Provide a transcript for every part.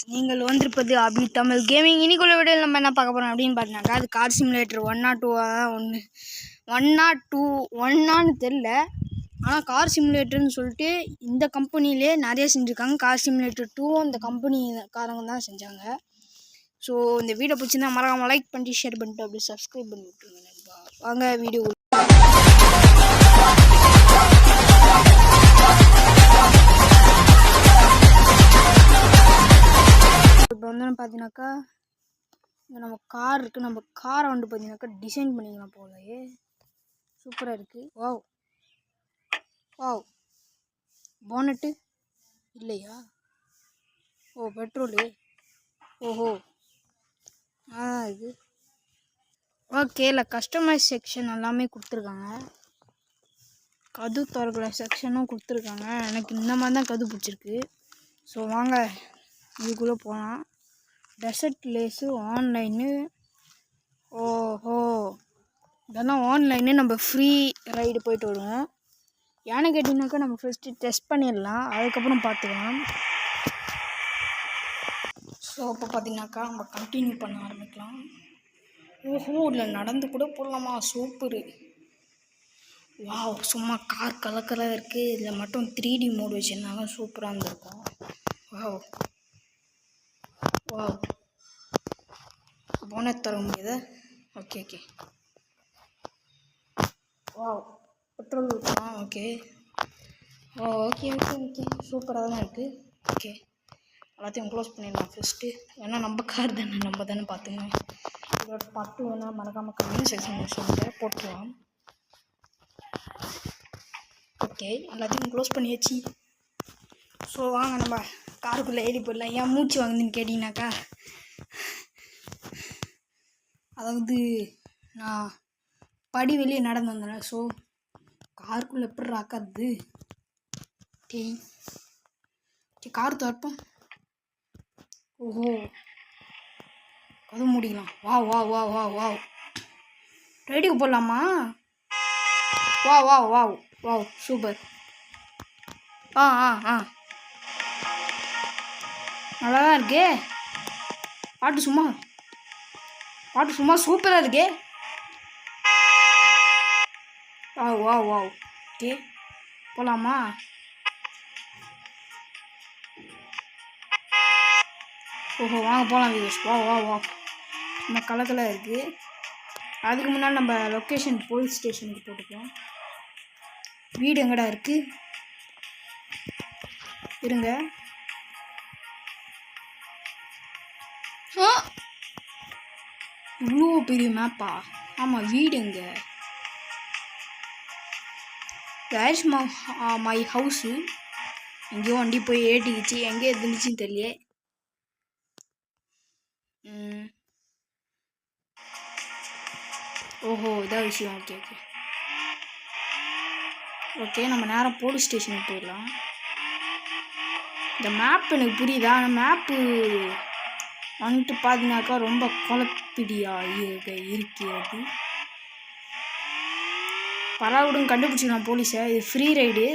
நீங்கள் வந்திருப்பது அபி தமிழ் கேமிங். இன்னைக்குள்ள வீடியோவில் நம்ம என்ன பார்க்க போகிறோம் அப்படின்னு பார்த்தீங்கன்னாக்கா, அது கார் சிமுலேட்டர் 102 தெரில. ஆனால் கார் சிமுலேட்டர்னு சொல்லிட்டு இந்த கம்பெனிலே நிறைய செஞ்சுருக்காங்க. கார் சிமுலேட்டர் 2 இந்த கம்பெனிக்காரங்க தான் செஞ்சாங்க. ஸோ இந்த வீடியோ பிடிச்சிருந்தா மறக்காமல் லைக் பண்ணிட்டு ஷேர் பண்ணிட்டு அப்படி சப்ஸ்கிரைப் பண்ணி விட்டுருங்க நண்பா. வாங்க வீடியோ. இப்போ வந்து பார்த்தீங்கன்னாக்கா இங்கே நம்ம கார் இருக்குது. நம்ம காரை வந்து பார்த்தீங்கன்னாக்கா டிசைன் பண்ணிக்கலாம் போலயே. சூப்பராக இருக்குது. Wow wow. போனட்டு இல்லையா? Oh petrol. ஓஹோ இது ஓகே. இல்லை கஸ்டமைஸ் செக்ஷன் எல்லாமே கொடுத்துருக்காங்க. கது திறக்கிற செக்ஷனும் கொடுத்துருக்காங்க. எனக்கு இந்த மாதிரி தான் கது பிடிச்சிருக்கு. ஸோ வாங்க இதுக்குள்ளே போகலாம். Dessert Lays online. ஓஹோ இதெல்லாம் ஆன்லைனு. நம்ம ஃப்ரீ ரைடு போயிட்டு வருவோம். ஏன்னு கேட்டிங்கனாக்கா நம்ம ஃபஸ்ட்டு டெஸ்ட் பண்ணிடலாம், அதுக்கப்புறம் பார்த்துக்கலாம். ஸோ இப்போ பார்த்தீங்கன்னாக்கா நம்ம கண்டினியூ பண்ண ஆரம்பிக்கலாம். ஓஹோ இல்லை நடந்து கூட போடலாமா? சூப்பரு. வாவ் சும்மா கார் கலக்கலாக இருக்குது. இதில் மட்டும் 3D மோடு வச்சுருந்தாங்க, சூப்பராக இருந்திருக்கும். Wow wow. போனட் தர முடியுது. Okay okay. வாவ் பெட்ரோல் ஊற்றலாம். ஓகே ஓ ஓகே ஓகே ஓகே. சூப்பராக தான் இருக்குது. ஓகே எல்லாத்தையும் க்ளோஸ் பண்ணிடலாம் ஃபஸ்ட்டு. ஏன்னா நம்ம கார் தானே, நம்ம தானே பார்த்துக்கணும். இதோட பட்டு வேணால் மறக்காமல் கமெண்ட் செக்ஷன் சொல்லுங்கள், போட்டுருவோம். ஓகே எல்லாத்தையும் க்ளோஸ் பண்ணியாச்சு. ஸோ வாங்க நம்ம காருக்குள்ளே ஏறி போடலாம். ஏன் மூச்சு வாங்குதுன்னு கேட்டிங்கனாக்கா, அதாவது நான் படி வெளியே நடந்து வந்தேன். ஸோ காருக்குள்ளே எப்படி ராக்காது. டேய் கார் திறப்போம். ஓஹோ கதை முடிக்கலாம். வா வா வா வா வா. ரைடுக்கு போடலாமா? வா வா வா வா சூப்பர். ஆ ஆ ஆ நல்லா தான் இருக்கே. பாட்டு சும்மா சூப்பராக இருக்கே. வா வா வா. ஓகே போகலாமா? ஓஹோ வாங்க போகலாம் வீடியோஸ். வா வா வா. நம்ம கலக்கலாக இருக்குது. அதுக்கு முன்னாடி நம்ம லொக்கேஷன் போலீஸ் ஸ்டேஷனுக்கு போட்டுப்போம். வீடு எங்கடா இருக்குது இருங்க. இவ்வளோ பெரிய மேப்பா? ஆமாம் வீடு எங்கே? Where's my house. எங்கேயோ வண்டி போய் ஏட்டிக்கிச்சு, எங்கே இருந்துச்சுன்னு தெரியல. ஓஹோ இதான் விஷயம். Okay okay okay. நம்ம நேரம் போலீஸ் ஸ்டேஷனுக்கு போயிடலாம். இந்த மேப் எனக்கு புரியுதா? ஆனால் மேப்பு வந்துட்டு பார்த்தீங்கன்னாக்கா ரொம்ப குழப்பிடியாக இருக்கிறது. பரவாயில்ல கண்டுபிடிச்சிக்கலாம் போலீஸை. இது ஃப்ரீ ரைடு.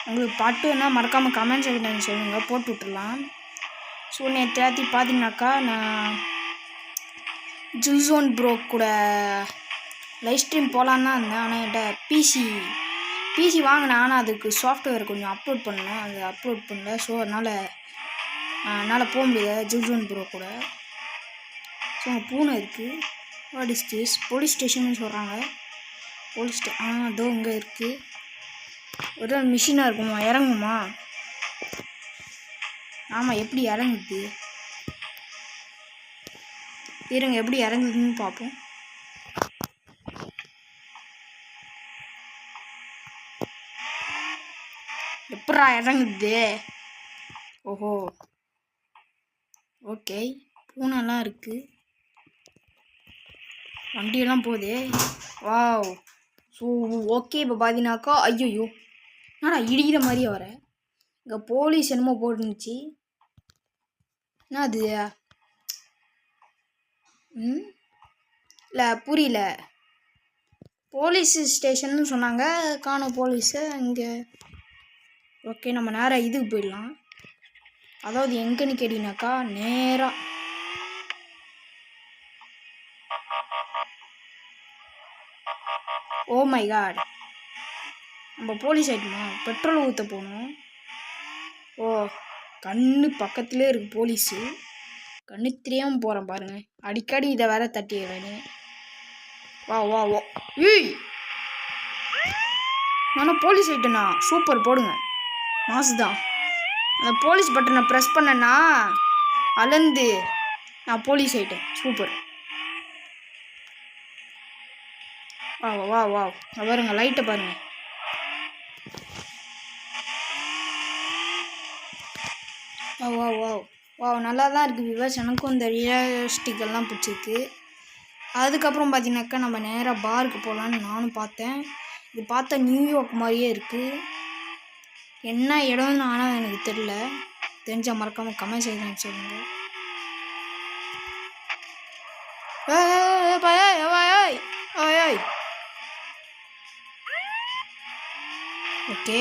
உங்களுக்கு பாட்டுன்னா மறக்காமல் கமெண்ட் செக்ஷன் சொல்லுங்கள், போட்டு விட்டுடலாம். ஸோ நேற்று பார்த்தீங்கன்னாக்கா நான் ஜில்சோன் ப்ரோ கூட லைவ் ஸ்ட்ரீம் போகலான்னு தான் இருந்தேன். ஆனால் என்கிட்ட பிசி வாங்கினேன். ஆனால் அதுக்கு சாஃப்ட்வேர் கொஞ்சம் அப்லோட் பண்ணணும், அது அப்லோட் பண்ணல. ஸோ என்னால் போக முடியல ஜில்சோன் ப்ரோ கூட. ஸோ அங்கே பூனை இருக்குது. What is this? Police station சொல்கிறாங்க. போலீஸ் அதோ இங்கே இருக்குது. ஒரு மிஷினாக இருக்குமா? இறங்குமா? ஆமாம் எப்படி இறங்குது? இருங்க எப்படி இறங்குதுன்னு பார்ப்போம். எப்படா இறங்குது? ஓஹோ ஓகே. பூனெல்லாம் இருக்குது, வண்டியெல்லாம் போகுது. வாவ். So okay. இப்போ பார்த்தீங்கன்னாக்கா ஐயோ என்னடா இடிக்கிற மாதிரியே வர. இங்கே போலீஸ் என்னமோ போட்டுருந்துச்சு. என்ன அது? இல்லை புரியல. போலீஸ் ஸ்டேஷன்னு சொன்னாங்க, காணோம் போலீஸு இங்கே. ஓகே நம்ம நேராக இதுக்கு போயிடலாம். அதாவது எங்கன்னு கேட்டீங்கன்னாக்கா நேராக ஓ மை காட், நம்ம போலீஸ் ஆகிட்டோமா? பெட்ரோல் ஊற்ற போகணும். ஓ, கண்ணு பக்கத்துலேயே இருக்குது போலீஸு. கண்ணு தெரியாமல் போகிறேன் பாருங்கள். அடிக்கடி இதை வேற தட்டிடுறேன். வா வா வா. ஏய், நானும் போலீஸ் ஆகிட்டேண்ணா. சூப்பர், போடுங்க. மாசு தான். அந்த போலீஸ் பட்டனை ப்ரெஸ் பண்ணேன்னா அலந்து நான் போலீஸ் ஆகிட்டேன். சூப்பர். வா வா வா, பாருங்க லைட்டை பாருங்க. வா வா வா வா, நல்லா தான் இருக்குது விவாஸ். எனக்கும் இந்த ரியலிஸ்டிக்கெல்லாம் பிடிச்சிருக்கு. அதுக்கப்புறம் பார்த்தீங்கன்னாக்கா நம்ம நேராக பாருக்கு போகலான்னு நானும் பார்த்தேன். இது பார்த்தா நியூயார்க் மாதிரியே இருக்குது. என்ன இடம்னு ஆனால் எனக்கு தெரியல. தெரிஞ்சால் மறக்காமல் கமெண்ட் செய்யணும்னு சொல்லுங்கள். Okay,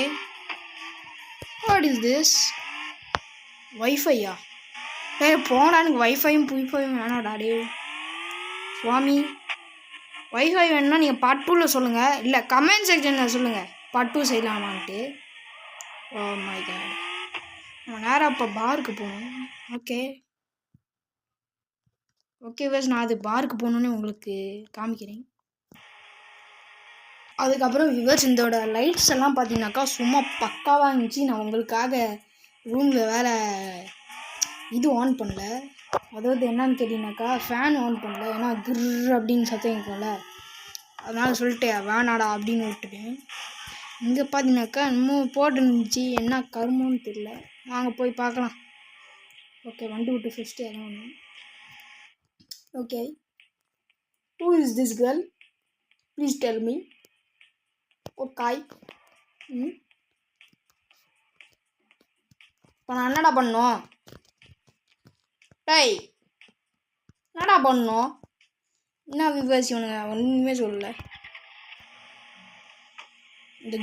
what is this? வைஃபையா? போனா எனக்கு வைஃபையும் புய்ஃபையும் வேணாடா டே சுவாமி. வைஃபை வேணும்னா நீங்கள் பார்ட் 2ல் சொல்லுங்கள், இல்லை கமெண்ட் செக்ஷனில் சொல்லுங்கள் பார்ட் 2 செய்யலாமான்ட்டு. ஓ மை காட், நம்ம நேராக அப்போ பாருக்கு போகணும். ஓகே ஓகே வேஸ், நான் அது பாருக்கு போகணுன்னு உங்களுக்கு காமிக்கிறேன். அதுக்கப்புறம் விவர்ஸ், இதோட லைட்ஸ் எல்லாம் பார்த்தீங்கன்னாக்கா சும்மா பக்காவாக இருந்துச்சு. நான் உங்களுக்காக ரூமில் வேறு இது ஆன் பண்ணல. அதாவது என்னன்னு கேட்டிங்கனாக்கா ஃபேன் ஆன் பண்ணல. ஏன்னா கிர் அப்படின்னு சத்தம் இருக்கும்ல, அதனால் சொல்லிட்டு வேணாடா அப்படின்னு விட்டுட்டேன். இங்கே பார்த்தீங்கன்னாக்கா இன்னும் போட்டுருந்துச்சு. என்ன கருமோன்னு தெரியல. வாங்க போய் பார்க்கலாம். ஓகே, வண்டி விட்டு ஃபஸ்ட்டு எல்லாம் ஒன்று. Okay, who is this girl? Please tell me. Okay. இப்போ நான் என்னடா பண்ணோம்? டேய், என்னடா பண்ணோம்? என்ன விவாசி ஒன்றுங்க ஒன்றுமே சொல்லலை. இந்த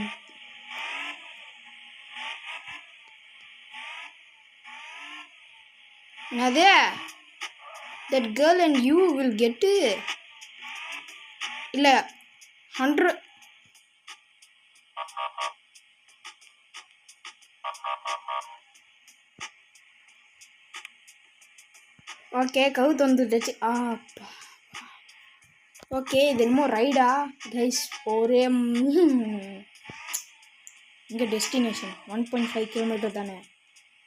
என்னது? that girl and you will get இல்லை 100. ஓகே, கவுத்து வந்துடுச்சு. ஓகே, இது என்னமோ ரைடா கைஸ்? ஒரே இங்கே டெஸ்டினேஷன் 1.5 கிலோமீட்டர் தானே,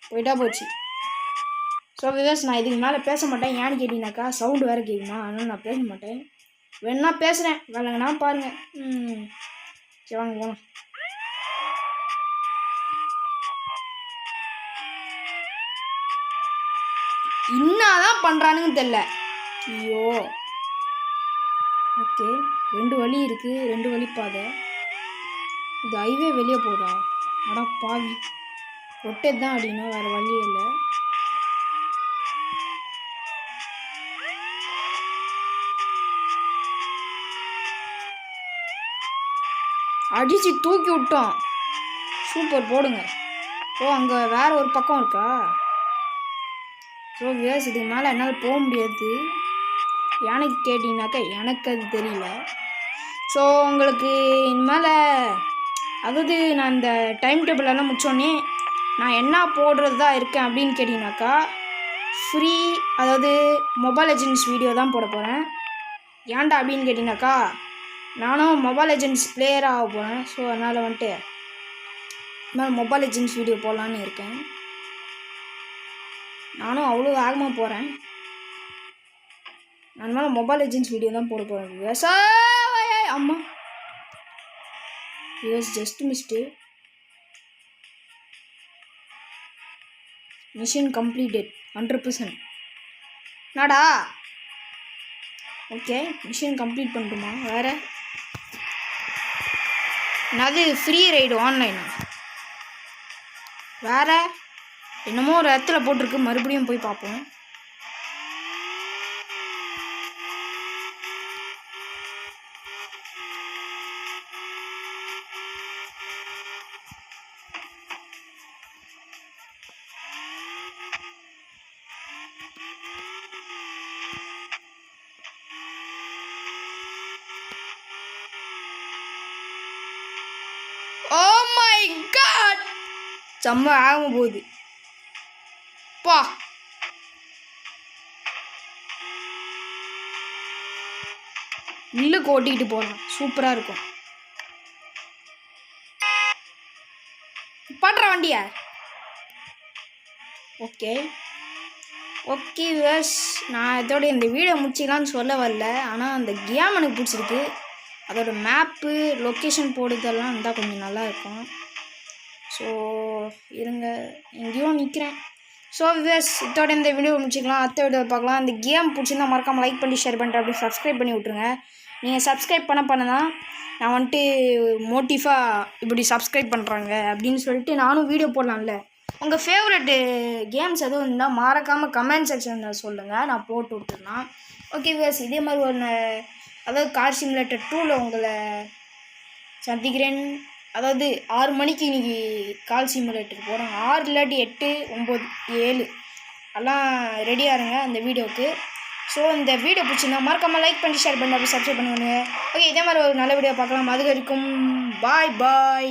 போயிட்டா போச்சு. ஸோ விவாஸ், நான் இதுக்கு மேலே பேச மாட்டேன். ஏன்னு கேட்டிங்கனாக்கா சவுண்டு வேறு கேட்குமா, அதனால் நான் பேச மாட்டேன். வேணா பேசுகிறேன், வேலைங்கண்ணா பாருங்கள். சரி வாங்க போகலாம். என்னதான் பண்ணுறானுன்னு தெரில. ஐயோ, ஓகே, 2 வழி இருக்குது, 2 வழி பாதை. இது ஹைவே வெளியே போதா? அடா பாவி, ரொட்டேட் தான் அடிக்கணும், வேறு வழியே இல்லை. அடித்து தூக்கி விட்டோம். சூப்பர், போடுங்க. ஓ, அங்கே வேறு ஒரு பக்கம் இருக்கா? ஸோ கேஸ், இதுக்கு மேலே என்னால் போக முடியாது. எனக்கு கேட்டிங்கனாக்கா எனக்கு அது தெரியல. ஸோ உங்களுக்கு இனிமேல் அதாவது நான் இந்த டைம் டேபிள் எல்லாம் முடிச்சோடனே நான் என்ன போடுறது தான் இருக்கேன் அப்படின்னு கேட்டிங்கனாக்கா ஃப்ரீ, அதாவது மொபைல் லெஜெண்ட்ஸ் வீடியோ தான் போட போகிறேன். ஏன்டா அப்படின்னு கேட்டிங்கனாக்கா நானும் மொபைல் லெஜெண்ட்ஸ் பிளேயராக ஆக போகிறேன். ஸோ அதனால் வந்துட்டு இனிமேல் மொபைல் லெஜெண்ட்ஸ் வீடியோ போடலான்னு இருக்கேன். நானும் அவ்வளோ வேகமாக போகிறேன். நான் மேலே மொபைல் லெஜெண்ட்ஸ் வீடியோ தான் போட போகிறேன். விவசாய அம்மா US just missed. Mission completed 100%. நாடா ஓகே, மிஷன் கம்ப்ளீட் பண்ணட்டுமா? வேறு அது ஃப்ரீ ரைடு ஆன்லைனா? வேறு என்னமோ ஒரு இடத்துல போட்டிருக்கு, மறுபடியும் போய் பார்ப்போம். ஓ மை காட், செம்ம ஆக போகுது பா. இல்லுக்கு ஓட்டிக்கிட்டு போகலாம், சூப்பராக இருக்கும். பாட்டுற வண்டியா. ஓகே ஓகே வியூவர்ஸ், நான் இதோட இந்த வீடியோ முடிச்சிக்கலான்னு சொல்ல வரல. ஆனால் அந்த கேம் எனக்கு பிடிச்சிருக்கு. அதோட மேப்பு லொக்கேஷன் போடுறதெல்லாம் இருந்தால் கொஞ்சம் நல்லாயிருக்கும். ஸோ இருங்க, எங்கேயும் நிற்கிறேன். ஸோ வியூவர்ஸ், இதோட இந்த வீடியோ முடிச்சிக்கலாம். அடுத்த வீடியோ பார்க்கலாம். இந்த கேம் பிடிச்சிருந்தா மறக்காமல் லைக் பண்ணி ஷேர் பண்ணிட்டு அப்படி சப்ஸ்கிரைப் பண்ணி விட்ருங்க. நீங்கள் சப்ஸ்கிரைப் பண்ண தான் நான் வந்துட்டு மோட்டிவாக இப்படி சப்ஸ்கிரைப் பண்ணுறாங்க அப்படின்னு சொல்லிட்டு நானும் வீடியோ போடலாம்ல. உங்கள் ஃபேவரெட்டு கேம்ஸ் எதுவும் இருந்தால் மறக்காமல் கமெண்ட் செக்ஷனில் சொல்லுங்கள், நான் போட்டு விட்டுருலாம். ஓகே வியூவர்ஸ், இதே மாதிரி ஒரு அதாவது கார் சிமுலேட்டர் 2ல் உங்களை சந்திக்கிறேன். அதாவது 6 மணிக்கு இன்றைக்கி கார் சிமுலேட்டர் போகிறாங்க. 6 இல்லாட்டி 8, 9, 7 எல்லாம் ரெடியாக இருங்க அந்த வீடியோவுக்கு. ஸோ இந்த வீடியோ பிடிச்சிருந்தா மறக்காமல் லைக் பண்ணி ஷேர் பண்ணி அப்படி சப்ஸ்கிரைப் பண்ணுவாங்க. ஓகே, இதே மாதிரி ஒரு நல்ல வீடியோ பார்க்கலாம். அது வரைக்கும் பாய் பாய்.